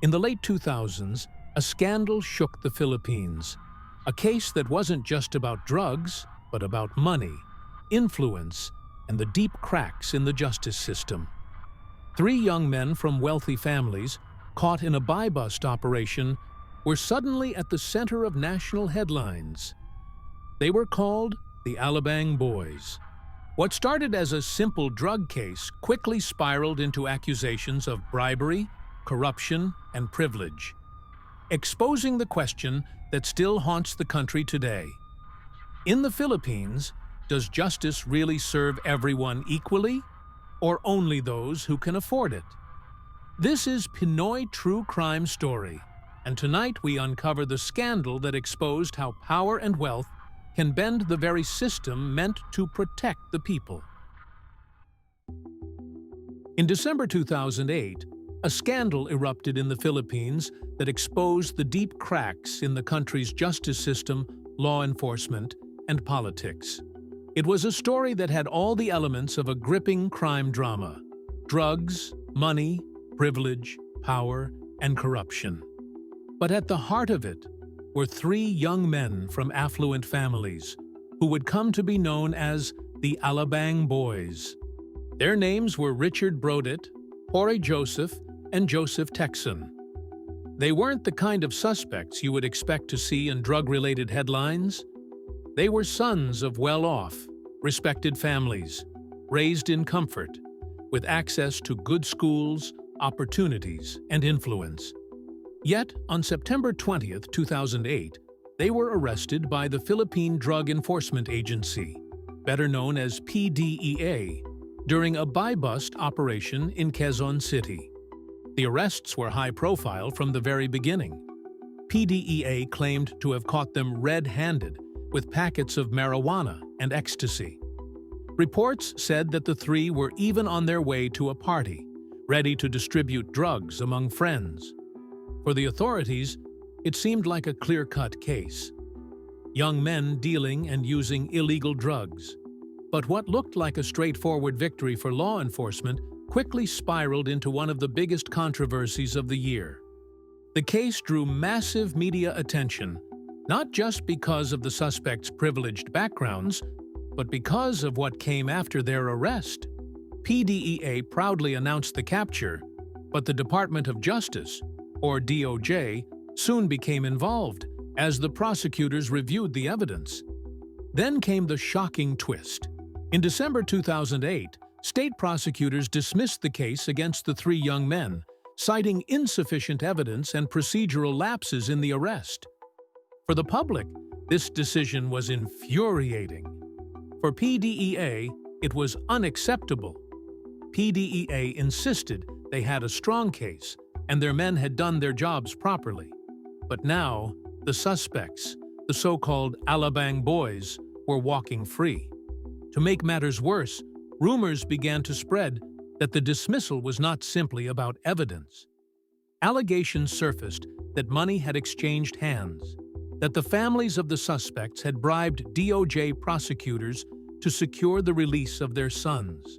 In the late 2000s, a scandal shook the Philippines. A case that wasn't just about drugs, but about money, influence, and the deep cracks in the justice system. Three young men from wealthy families, caught in a buy-bust operation, were suddenly at the center of national headlines. They were called the Alabang Boys. What started as a simple drug case quickly spiraled into accusations of bribery, corruption, and privilege, exposing the question that still haunts the country today. In the Philippines, does justice really serve everyone equally, or only those who can afford it? This is Pinoy True Crime Story, and tonight we uncover the scandal that exposed how power and wealth can bend the very system meant to protect the people. In December 2008, a scandal erupted in the Philippines that exposed the deep cracks in the country's justice system, law enforcement, and politics. It was a story that had all the elements of a gripping crime drama: drugs, money, privilege, power, and corruption. But at the heart of it were three young men from affluent families who would come to be known as the Alabang Boys. Their names were Richard Brodit, Jorge Joseph, and Joseph Texan. They weren't the kind of suspects you would expect to see in drug-related headlines. They were sons of well-off, respected families, raised in comfort, with access to good schools, opportunities, and influence. Yet, on September 20, 2008, they were arrested by the Philippine Drug Enforcement Agency, better known as PDEA, during a buy-bust operation in Quezon City. The arrests were high-profile from the very beginning. PDEA claimed to have caught them red-handed with packets of marijuana and ecstasy. Reports said that the three were even on their way to a party, ready to distribute drugs among friends. For the authorities, it seemed like a clear-cut case. Young men dealing and using illegal drugs. But what looked like a straightforward victory for law enforcement quickly spiraled into one of the biggest controversies of the year. The case drew massive media attention, not just because of the suspects' privileged backgrounds, but because of what came after their arrest. PDEA proudly announced the capture, but the Department of Justice, or DOJ, soon became involved as the prosecutors reviewed the evidence. Then came the shocking twist. In December 2008, state prosecutors dismissed the case against the three young men, citing insufficient evidence and procedural lapses in the arrest. For the public, this decision was infuriating. For PDEA, it was unacceptable. PDEA insisted they had a strong case and their men had done their jobs properly. But now, the suspects, the so-called Alabang Boys, were walking free. To make matters worse, rumors began to spread that the dismissal was not simply about evidence. Allegations surfaced that money had exchanged hands, that the families of the suspects had bribed DOJ prosecutors to secure the release of their sons.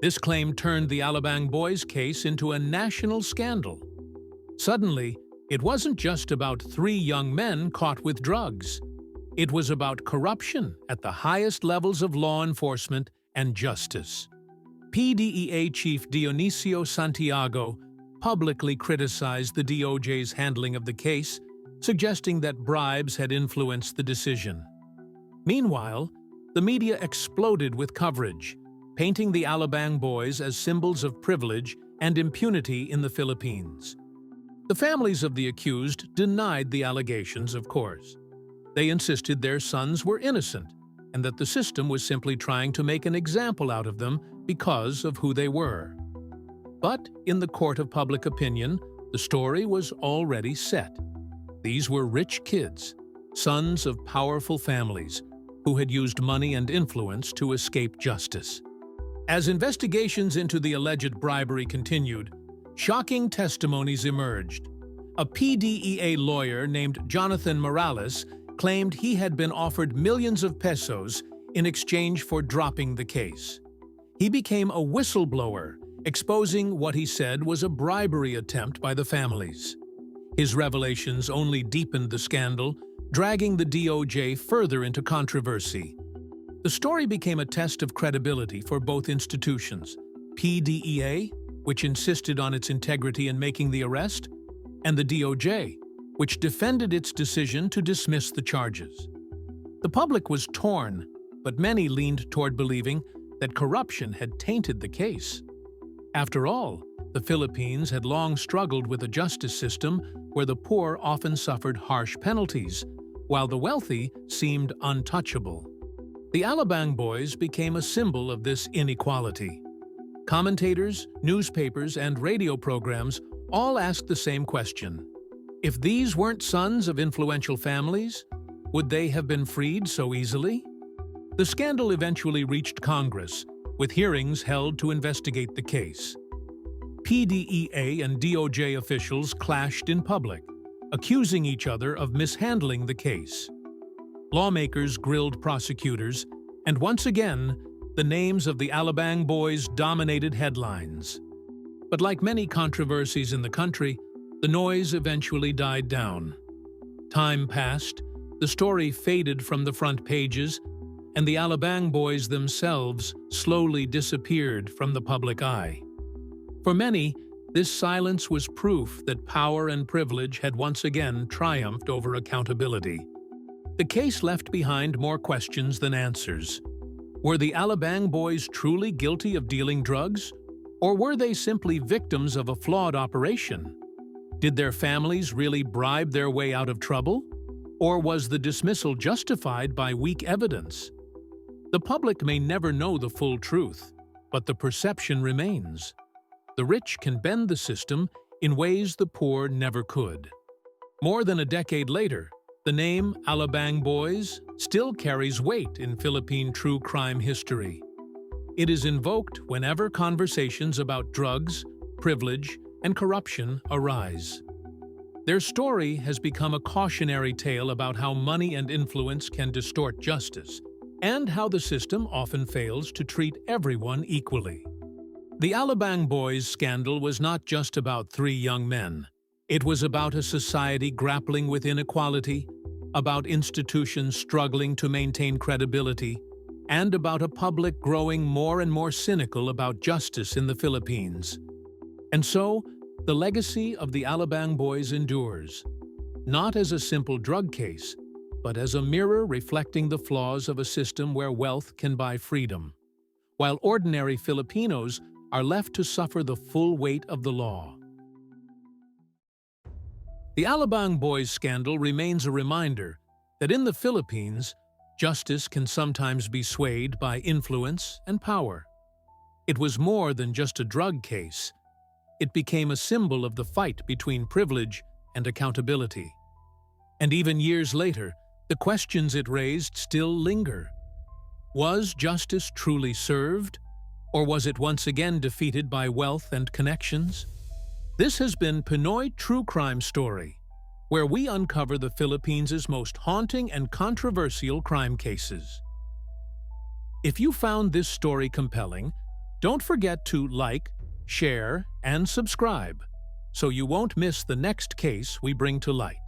This claim turned the Alabang Boys case into a national scandal. Suddenly, it wasn't just about three young men caught with drugs. It was about corruption at the highest levels of law enforcement and justice. PDEA Chief Dionisio Santiago publicly criticized the DOJ's handling of the case, suggesting that bribes had influenced the decision. Meanwhile, the media exploded with coverage, painting the Alabang Boys as symbols of privilege and impunity in the Philippines. The families of the accused denied the allegations, of course. They insisted their sons were innocent and that the system was simply trying to make an example out of them because of who they were. But in the court of public opinion, the story was already set. These were rich kids, sons of powerful families, who had used money and influence to escape justice. As investigations into the alleged bribery continued, shocking testimonies emerged. A PDEA lawyer named Jonathan Morales claimed he had been offered millions of pesos in exchange for dropping the case. He became a whistleblower, exposing what he said was a bribery attempt by the families. His revelations only deepened the scandal, dragging the DOJ further into controversy. The story became a test of credibility for both institutions, PDEA, which insisted on its integrity in making the arrest, and the DOJ, which defended its decision to dismiss the charges. The public was torn, but many leaned toward believing that corruption had tainted the case. After all, the Philippines had long struggled with a justice system where the poor often suffered harsh penalties, while the wealthy seemed untouchable. The Alabang Boys became a symbol of this inequality. Commentators, newspapers, and radio programs all asked the same question. If these weren't sons of influential families, would they have been freed so easily? The scandal eventually reached Congress, with hearings held to investigate the case. PDEA and DOJ officials clashed in public, accusing each other of mishandling the case. Lawmakers grilled prosecutors, and once again, the names of the Alabang Boys dominated headlines. But like many controversies in the country, the noise eventually died down. Time passed, the story faded from the front pages, and the Alabang Boys themselves slowly disappeared from the public eye. For many, this silence was proof that power and privilege had once again triumphed over accountability. The case left behind more questions than answers. Were the Alabang Boys truly guilty of dealing drugs? Or were they simply victims of a flawed operation? Did their families really bribe their way out of trouble? Or was the dismissal justified by weak evidence? The public may never know the full truth, but the perception remains. The rich can bend the system in ways the poor never could. More than a decade later, the name Alabang Boys still carries weight in Philippine true crime history. It is invoked whenever conversations about drugs, privilege, and corruption arise. Their story has become a cautionary tale about how money and influence can distort justice, and how the system often fails to treat everyone equally. The Alabang Boys scandal was not just about three young men. It was about a society grappling with inequality, about institutions struggling to maintain credibility, and about a public growing more and more cynical about justice in the Philippines. And so, the legacy of the Alabang Boys endures, not as a simple drug case, but as a mirror reflecting the flaws of a system where wealth can buy freedom, while ordinary Filipinos are left to suffer the full weight of the law. The Alabang Boys scandal remains a reminder that in the Philippines, justice can sometimes be swayed by influence and power. It was more than just a drug case. It became a symbol of the fight between privilege and accountability. And even years later, the questions it raised still linger. Was justice truly served? Or was it once again defeated by wealth and connections? This has been Pinoy True Crime Story, where we uncover the Philippines' most haunting and controversial crime cases. If you found this story compelling, don't forget to like, share, and subscribe so you won't miss the next case we bring to light.